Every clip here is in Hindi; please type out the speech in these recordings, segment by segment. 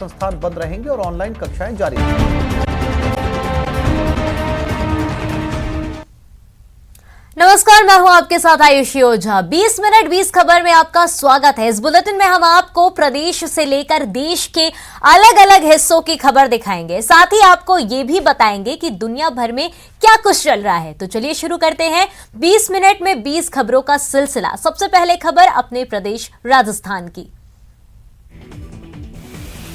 संस्थान बंद रहेंगे और ऑनलाइन कक्षाएं जारी रहेंगी। नमस्कार, मैं हूं आपके साथ आयुषी ओझा। 20 मिनट 20 खबर में आपका स्वागत है। इस बुलेटिन में हम आपको प्रदेश से लेकर देश के अलग अलग हिस्सों की खबर दिखाएंगे। साथ ही आपको ये भी बताएंगे कि दुनिया भर में क्या कुछ चल रहा है। तो चलिए शुरू करते हैं 20 मिनट में 20 खबरों का सिलसिला। सबसे पहले खबर अपने प्रदेश राजस्थान की।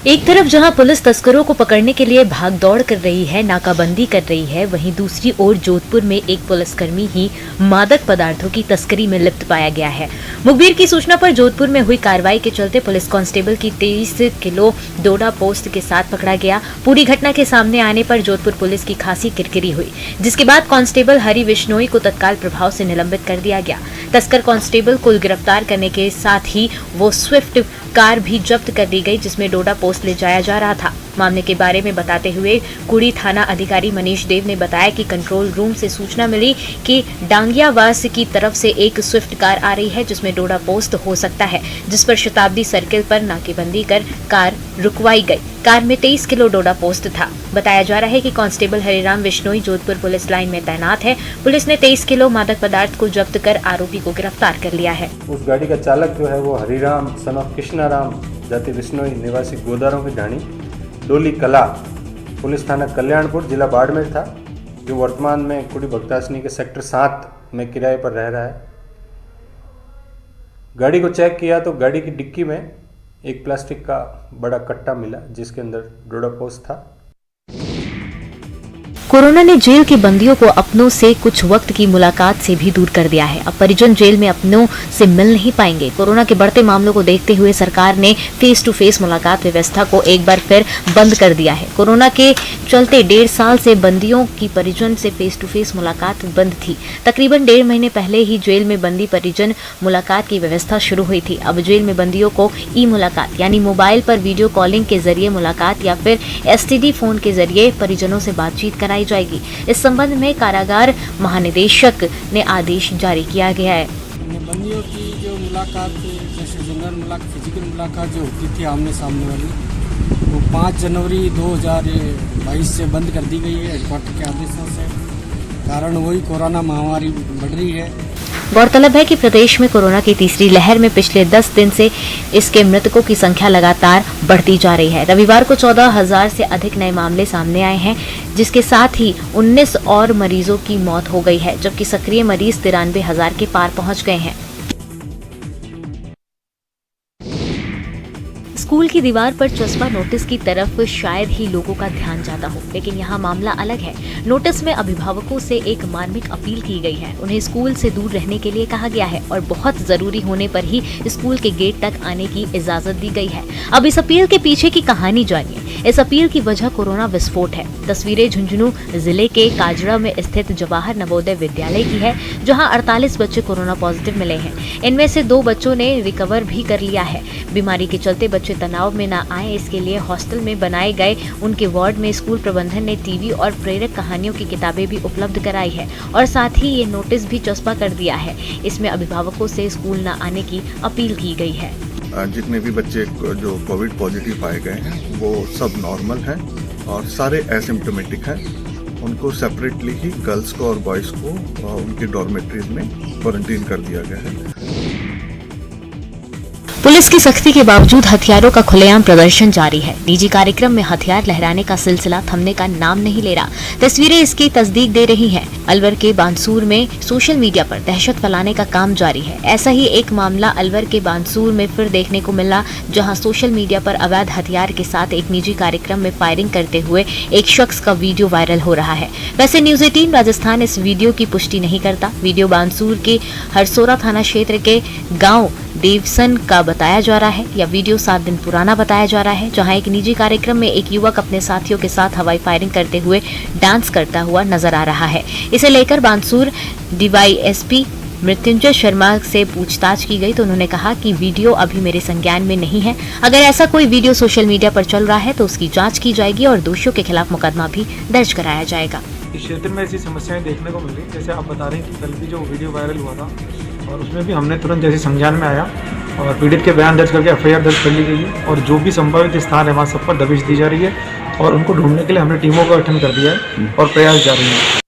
एक तरफ जहां पुलिस तस्करों को पकड़ने के लिए भाग दौड़ कर रही है, नाकाबंदी कर रही है, वहीं दूसरी ओर जोधपुर में एक पुलिसकर्मी ही मादक पदार्थों की तस्करी में लिप्त पाया गया है। मुखबिर की सूचना पर जोधपुर में हुई कार्रवाई के चलते पुलिस कांस्टेबल की 23 किलो डोडा पोस्ट के साथ पकड़ा गया। पूरी घटना के सामने आने पर जोधपुर पुलिस की खासी किरकिरी हुई, जिसके बाद कांस्टेबल हरि विश्नोई को तत्काल प्रभाव से निलंबित कर दिया गया। तस्कर कांस्टेबल को गिरफ्तार करने के साथ ही वो स्विफ्ट कार भी जब्त कर ली गई, जिसमें डोडा पोस्ट ले जाया जा रहा था। मामले के बारे में बताते हुए कुड़ी थाना अधिकारी मनीष देव ने बताया कि कंट्रोल रूम से सूचना मिली कि डांगियावास की तरफ से एक स्विफ्ट कार आ रही है, जिसमें डोडा पोस्ट हो सकता है, जिस पर शताब्दी सर्किल पर नाकेबंदी कर कार रुकवाई गई। कार में 23 किलो डोडा पोस्ट था। बताया जा रहा है कि constable Hariram Vishnoi Jodhpur police line में तैनात है। पुलिस ने 23 किलो मादक पदार्थ को जब्त कर आरोपी को गिरफ्तार कर लिया है। उस गाड़ी का चालक जो है वो हरिराम सन ऑफ कृष्णाराम जाति विश्नोई निवासी गोदारों की ढाणी डोली कला पुलिस थाना कल्याणपुर जिला बाड़मेर था, जो वर्तमान में कुड़ी भक्तासनी के सेक्टर 7 में किराए पर रह रहा है। गाड़ी को चेक किया तो गाड़ी की डिक्की में एक प्लास्टिक का बड़ा कट्टा मिला, जिसके अंदर डोडा पोस्ट था। कोरोना ने जेल के बंदियों को अपनों से कुछ वक्त की मुलाकात से भी दूर कर दिया है। अब परिजन जेल में अपनों से मिल नहीं पाएंगे। कोरोना के बढ़ते मामलों को देखते हुए सरकार ने फेस टू फेस मुलाकात व्यवस्था को एक बार फिर बंद कर दिया है। कोरोना के चलते 1.5 साल से बंदियों की परिजन से फेस टू फेस मुलाकात बंद थी। तकरीबन 1.5 महीने पहले ही जेल में बंदी परिजन मुलाकात की व्यवस्था शुरू हुई थी। अब जेल में बंदियों को ई मुलाकात यानी मोबाइल पर वीडियो कॉलिंग के जरिए मुलाकात या फिर STD फोन के जरिए परिजनों से बातचीत कराई जाएगी। इस संबंध में कारागार महानिदेशक ने आदेश जारी किया गया है। बंदियों की जो मुलाकात, जैसे जनरल मुलाकात, फिजिकल मुलाकात जो होती थी आमने सामने वाली, वो 5 जनवरी 2022 से बंद कर दी गई है हेडक्वार्टर के आदेशों से। कारण वही कोरोना महामारी बढ़ रही है। गौरतलब है कि प्रदेश में कोरोना की तीसरी लहर में पिछले 10 दिन से इसके मृतकों की संख्या लगातार बढ़ती जा रही है। रविवार को 14,000 से अधिक नए मामले सामने आए हैं, जिसके साथ ही 19 और मरीजों की मौत हो गई है, जबकि सक्रिय मरीज 93,000 के पार पहुंच गए हैं। स्कूल की दीवार पर चस्पा नोटिस की तरफ शायद ही लोगों का ध्यान जाता हो, लेकिन यहाँ मामला अलग है। नोटिस में अभिभावकों से एक मार्मिक अपील की गई है। उन्हें स्कूल से दूर रहने के लिए कहा गया है और बहुत जरूरी होने पर ही स्कूल के गेट तक आने की इजाजत दी गई है। अब इस अपील के पीछे की कहानी जानिए। इस अपील की वजह कोरोना विस्फोट है। तस्वीरें झुंझुनू जिले के काजड़ा में स्थित जवाहर नवोदय विद्यालय की है, जहाँ 48 बच्चे कोरोना पॉजिटिव मिले हैं। इनमें से 2 बच्चों ने रिकवर भी कर लिया है। बीमारी के चलते बच्चे तनाव में न आए, इसके लिए हॉस्टल में बनाए गए उनके वार्ड में स्कूल प्रबंधन ने टीवी और प्रेरक कहानियों की किताबें भी उपलब्ध कराई है और साथ ही ये नोटिस भी चस्पा कर दिया है। इसमें अभिभावकों से स्कूल न आने की अपील की गई है। जितने भी बच्चे जो कोविड पॉजिटिव पाए गए हैं वो सब नॉर्मल हैं और सारे एसिम्प्टोमेटिक हैं। उनको सेपरेटली ही गर्ल्स को और बॉयज़ को उनकी डॉर्मेट्रीज में क्वारंटीन कर दिया गया है। पुलिस की सख्ती के बावजूद हथियारों का खुलेआम प्रदर्शन जारी है। निजी कार्यक्रम में हथियार लहराने का सिलसिला थमने का नाम नहीं ले रहा। तस्वीरें इसकी तस्दीक दे रही हैं। अलवर के बानसूर में सोशल मीडिया पर दहशत फैलाने का काम जारी है। ऐसा ही एक मामला अलवर के बानसूर में फिर देखने को मिला, जहां सोशल मीडिया पर अवैध हथियार के साथ एक निजी कार्यक्रम में फायरिंग करते हुए एक शख्स का वीडियो वायरल हो रहा है। वैसे न्यूज 18 राजस्थान इस वीडियो की पुष्टि नहीं करता। वीडियो बानसूर के हरसोरा थाना क्षेत्र के गाँव देवसन का बताया जा रहा है। यह वीडियो 7 दिन पुराना बताया जा रहा है, जहां एक निजी कार्यक्रम में एक युवक अपने साथियों के साथ हवाई फायरिंग करते हुए डांस करता हुआ नजर आ रहा है। इसे लेकर बानसूर DYSP मृत्युंजय शर्मा से पूछताछ की गई तो उन्होंने कहा कि वीडियो अभी मेरे संज्ञान में नहीं है। अगर ऐसा कोई वीडियो सोशल मीडिया पर चल रहा है तो उसकी जांच की जाएगी और दोषियों के खिलाफ मुकदमा भी दर्ज कराया जाएगा। इस क्षेत्र में ऐसी समस्याएं देखने को मिल रही, जैसे आप बता रहे हैं कि कल भी जो वीडियो वायरल हुआ था और उसमें भी हमने तुरंत जैसे संज्ञान में आया और पीड़ित के बयान दर्ज करके एफआईआर दर्ज कर ली गई है और जो भी संभावित स्थान है वहाँ सब पर दबिश दी जा रही है और उनको ढूंढने के लिए हमने टीमों का गठन कर दिया है और प्रयास जारी है।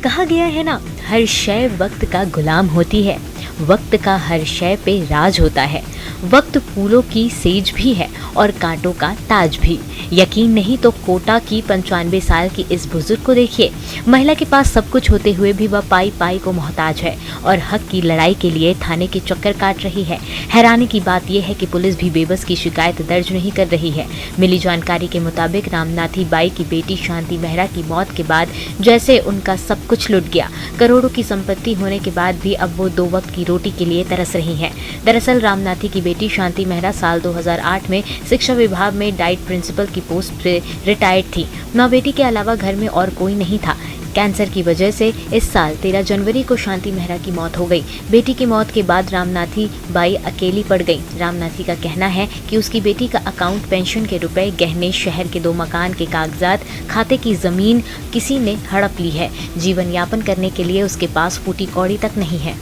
कहा गया है ना, हर शय वक्त का गुलाम होती है, वक्त का हर शय पे राज होता है। वक्त फूलों की सेज भी है और कांटों का ताज भी। यकीन नहीं तो कोटा की 95 साल की इस बुजुर्ग को देखिए। महिला के पास सब कुछ होते हुए भी वह पाई पाई को मोहताज है और हक की लड़ाई के लिए थाने के चक्कर काट रही है। हैरानी की बात यह है कि पुलिस भी बेबस की शिकायत दर्ज नहीं कर रही है। मिली जानकारी के मुताबिक रामनाथी बाई की बेटी शांति मेहरा की मौत के बाद जैसे उनका सब कुछ लुट गया। करोड़ों की संपत्ति होने के बाद भी अब वो 2 वक्त की रोटी के लिए तरस रही हैं। दरअसल रामनाथी की बेटी शांति मेहरा साल 2008 में शिक्षा विभाग में डाइट प्रिंसिपल की पोस्ट से रिटायर्ड थी। माँ बेटी के अलावा घर में और कोई नहीं था। कैंसर की वजह से इस साल 13 जनवरी को शांति मेहरा की मौत हो गई। बेटी की मौत के बाद रामनाथी बाई अकेली पड़ गई। रामनाथी का कहना है कि उसकी बेटी का अकाउंट, पेंशन के रुपए, गहने, शहर के 2 मकान के कागजात, खाते की जमीन किसी ने हड़प ली है। जीवन यापन करने के लिए उसके पास फूटी कौड़ी तक नहीं है।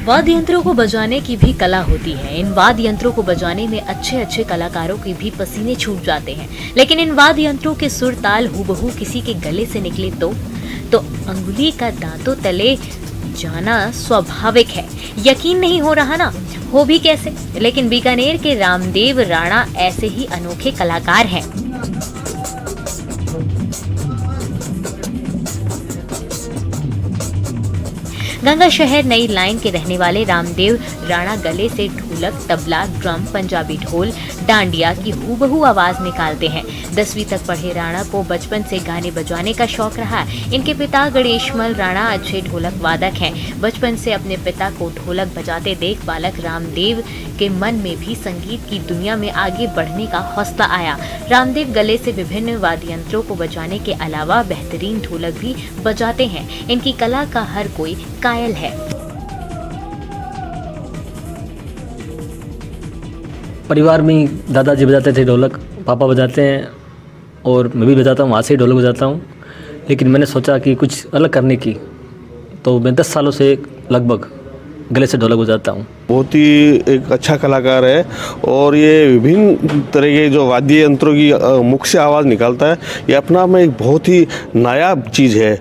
वाद्य यंत्रों को बजाने की भी कला होती है। इन वाद्य यंत्रों को बजाने में अच्छे अच्छे कलाकारों के भी पसीने छूट जाते हैं, लेकिन इन वाद्य यंत्रों के सुर ताल हूबहू किसी के गले से निकले तो अंगुली का दांतों तले जाना स्वाभाविक है। यकीन नहीं हो रहा ना, हो भी कैसे। लेकिन बीकानेर के रामदेव राणा ऐसे ही अनोखे कलाकार हैं। गंगा शहर नई लाइन के रहने वाले रामदेव राणा गले से ढोलक, तबला, ड्रम, पंजाबी ढोल, डांडिया की हूबहू आवाज निकालते हैं। 10वीं तक पढ़े राणा को बचपन से गाने बजाने का शौक रहा। इनके पिता गणेशमल राणा अच्छे ढोलक वादक हैं। बचपन से अपने पिता को ढोलक बजाते देख बालक रामदेव के मन में भी संगीत की दुनिया में आगे बढ़ने का हौसला आया। रामदेव गले से विभिन्न वाद्य यंत्रों को बजाने के अलावा बेहतरीन ढोलक भी बजाते हैं। इनकी कला का हर कोई कायल है। परिवार में ही दादाजी बजाते थे ढोलक, पापा बजाते हैं और मैं भी बजाता हूँ, वहाँ से ही ढोलक बजाता हूँ। लेकिन मैंने सोचा कि कुछ अलग करने की, तो मैं 10 सालों से लगभग गले से ढोलक बजाता हूँ। बहुत ही एक अच्छा कलाकार है और ये विभिन्न तरह के जो वाद्य यंत्रों की मुख से आवाज़ निकालता है, ये अपना में एक बहुत ही नायाब चीज़ है।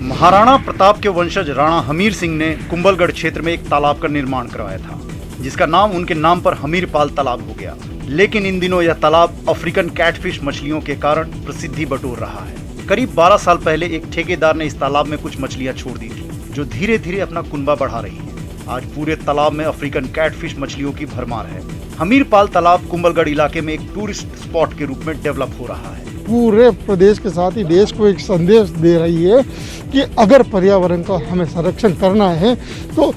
महाराणा प्रताप के वंशज राणा हमीर सिंह ने कुंभलगढ़ क्षेत्र में एक तालाब का निर्माण करवाया था, जिसका नाम उनके नाम पर हमीरपाल तालाब हो गया। लेकिन इन दिनों यह तालाब अफ्रीकन कैटफिश मछलियों के कारण प्रसिद्धि बटोर रहा है। करीब 12 साल पहले एक ठेकेदार ने इस तालाब में कुछ मछलियां छोड़ दी थी, जो धीरे धीरे अपना कुनबा बढ़ा रही है। आज पूरे तालाब में अफ्रीकन कैटफिश मछलियों की भरमार है। हमीरपाल तालाब कुंभलगढ़ इलाके में एक टूरिस्ट स्पॉट के रूप में डेवलप हो रहा है। पूरे प्रदेश के साथ ही देश को एक संदेश दे रही है कि अगर पर्यावरण का हमें संरक्षण करना है तो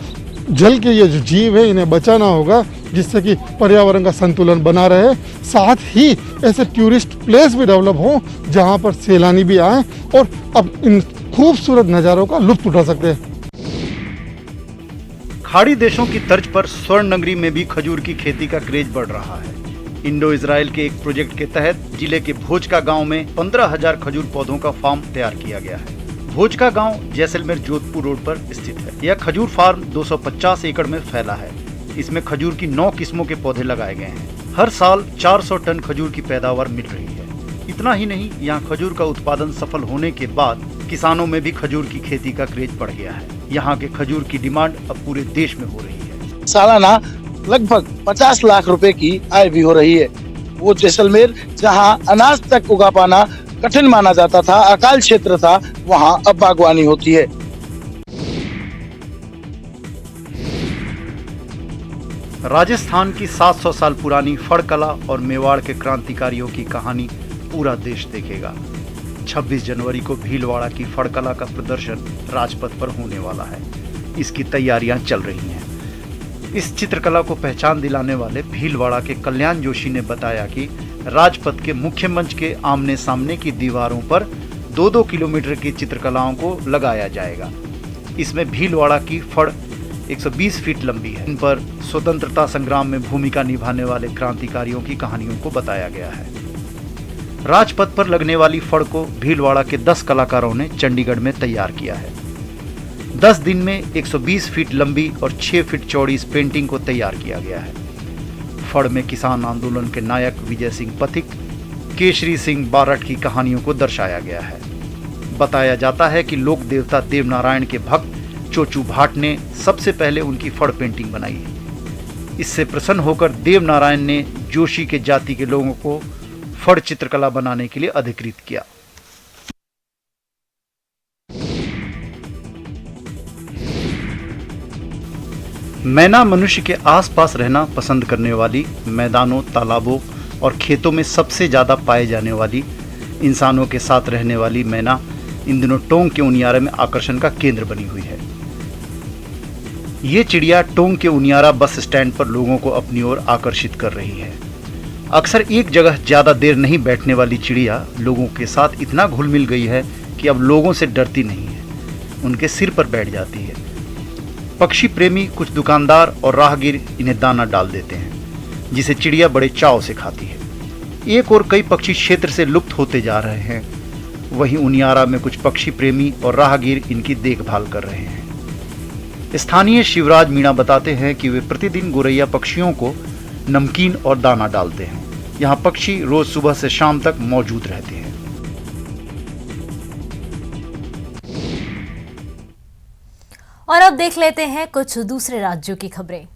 जल के ये जो जीव है इन्हें बचाना होगा, जिससे कि पर्यावरण का संतुलन बना रहे। साथ ही ऐसे टूरिस्ट प्लेस भी डेवलप हों जहां पर सैलानी भी आए और अब इन खूबसूरत नज़ारों का लुत्फ उठा सकते हैं। खाड़ी देशों की तर्ज पर स्वर्ण नगरी में भी खजूर की खेती का क्रेज बढ़ रहा है। इंडो इजराइल के एक प्रोजेक्ट के तहत जिले के भोजका गांव में 15,000 खजूर पौधों का फार्म तैयार किया गया है। भोजका गांव जैसलमेर जोधपुर रोड पर स्थित है। यह खजूर फार्म 250 एकड़ में फैला है। इसमें खजूर की 9 किस्मों के पौधे लगाए गए हैं। हर साल 400 टन खजूर की पैदावार मिल रही है। इतना ही नहीं, यहाँ खजूर का उत्पादन सफल होने के बाद किसानों में भी खजूर की खेती का क्रेज बढ़ गया है। यहाँ के खजूर की डिमांड अब पूरे देश में हो रही है। सालाना लगभग 50 लाख रुपए की आय भी हो रही है। वो जैसलमेर जहाँ अनाज तक उगा पाना कठिन माना जाता था, अकाल क्षेत्र था, वहाँ अब बागवानी होती है। राजस्थान की 700 साल पुरानी फड़ कला और मेवाड़ के क्रांतिकारियों की कहानी पूरा देश देखेगा। 26 जनवरी को भीलवाड़ा की फड़ कला का प्रदर्शन राजपथ पर होने वाला है। इसकी तैयारियां चल रही हैं। इस चित्रकला को पहचान दिलाने वाले भीलवाड़ा के कल्याण जोशी ने बताया कि राजपथ के मुख्य मंच के आमने सामने की दीवारों पर 2-2 किलोमीटर की चित्रकलाओं को लगाया जाएगा। इसमें भीलवाड़ा की फड़ 120 फीट लंबी है। इन पर स्वतंत्रता संग्राम में भूमिका निभाने वाले क्रांतिकारियों की कहानियों को बताया गया है। राजपथ पर लगने वाली फड़ को भीलवाड़ा के 10 कलाकारों ने चंडीगढ़ में तैयार किया है। 10 दिन में 120 फीट लंबी और 6 फीट चौड़ी इस पेंटिंग को तैयार किया गया है। फड़ में किसान आंदोलन के नायक विजय सिंह पथिक, केशरी सिंह बारठ की कहानियों को दर्शाया गया है। बताया जाता है कि लोक देवता देवनारायण के भक्त चोचू भाट ने सबसे पहले उनकी फड़ पेंटिंग बनाई है। इससे प्रसन्न होकर देवनारायण ने जोशी के जाति के लोगों को फड़ चित्रकला बनाने के लिए अधिकृत किया। मैना मनुष्य के आसपास रहना पसंद करने वाली, मैदानों, तालाबों और खेतों में सबसे ज्यादा पाए जाने वाली, इंसानों के साथ रहने वाली मैना इन दिनों टोंक के उनियारा में आकर्षण का केंद्र बनी हुई है। ये चिड़िया टोंक के उनियारा बस स्टैंड पर लोगों को अपनी ओर आकर्षित कर रही है। अक्सर एक जगह ज्यादा देर नहीं बैठने वाली चिड़िया लोगों के साथ इतना घुल मिल गई है कि अब लोगों से डरती नहीं है, उनके सिर पर बैठ जाती है। पक्षी प्रेमी, कुछ दुकानदार और राहगीर इन्हें दाना डाल देते हैं, जिसे चिड़िया बड़े चाव से खाती है। एक और कई पक्षी क्षेत्र से लुप्त होते जा रहे हैं, वहीं उनियारा में कुछ पक्षी प्रेमी और राहगीर इनकी देखभाल कर रहे हैं। स्थानीय शिवराज मीणा बताते हैं कि वे प्रतिदिन गोरैया पक्षियों को नमकीन और दाना डालते हैं। यहाँ पक्षी रोज सुबह से शाम तक मौजूद रहते हैं। और अब देख लेते हैं कुछ दूसरे राज्यों की खबरें।